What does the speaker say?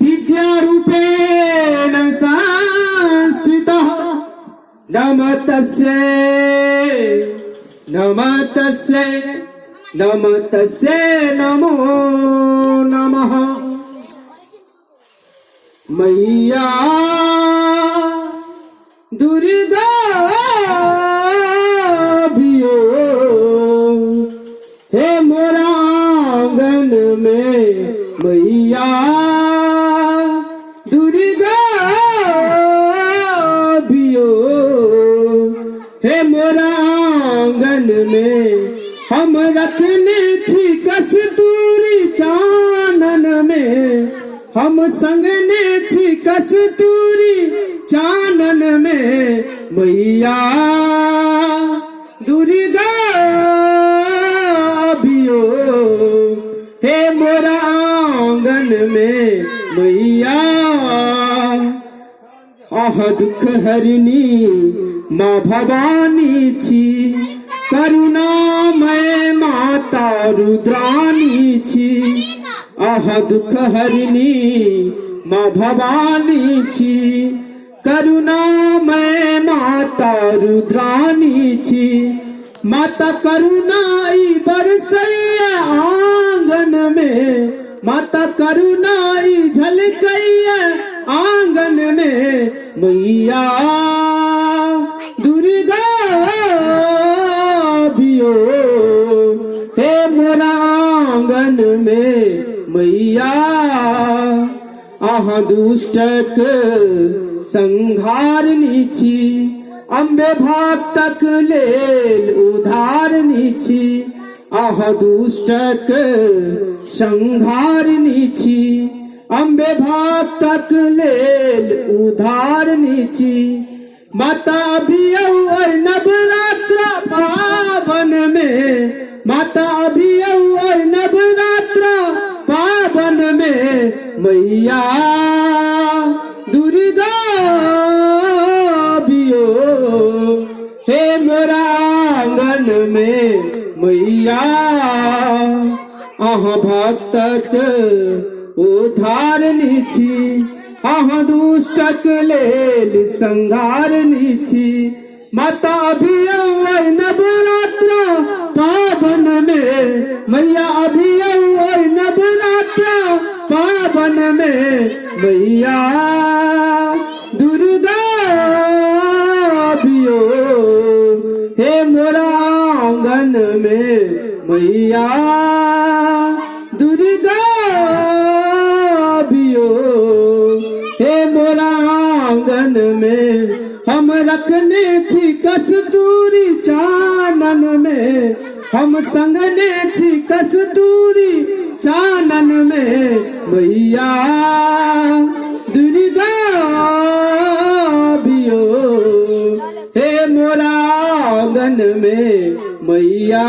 विद्यारूपेण संस्थितः नमः तस्यै नमो नमः। मैया दुर्गा भियो हे मोरा आंगन में मैया दुर्गा भियो हे मोरा आंगन में हम रखने छी कस्तूरी चानन में हम संगने छी कस्तूरी चानन में मैया दुर्गा भियो हे मोरा आंगन में मैया। आह दुख हरिणी माँ भवानी छी करुणामय माता रुद्रानी छी। आह दुख हरिणी माँ भवानी छी करुणामय माता रुद्रानी छी। माता करुणाई बरसैया आंगन में माता करुणाई झलकैया आंगन में मैया दुर्गा भियो हे मोरा आंगन में मैया। आह दुष्टक संहारनी छी अम्बे भक्तक लेल उद्धारनी छी। आह दुष्टक संहारनी छी अम्बे भक्तक लेल उद्धारनी छी। माता अभियो और नवरात्र पावन में माता अभियो और नवरात्र पावन में मैया दुर्गा भियो हे मोरा आंगन में मैया। आह भक्तक उद्धारनी छी आह दुष्टक लेल संहारनी छी। माता अभियो और नवरात्र पावन में मैया अभियो और नवरात्र पावन में मैया दुर्गा भियो हे मोरा आंगन में मैया दुर्गा भियो हे मोरा आंगन में हम रखने छी कस्तूरी चानन में हम संगने छी कस्तूरी चानन में मैया दुर्गा भियो हे मोरा आंगन में मैया।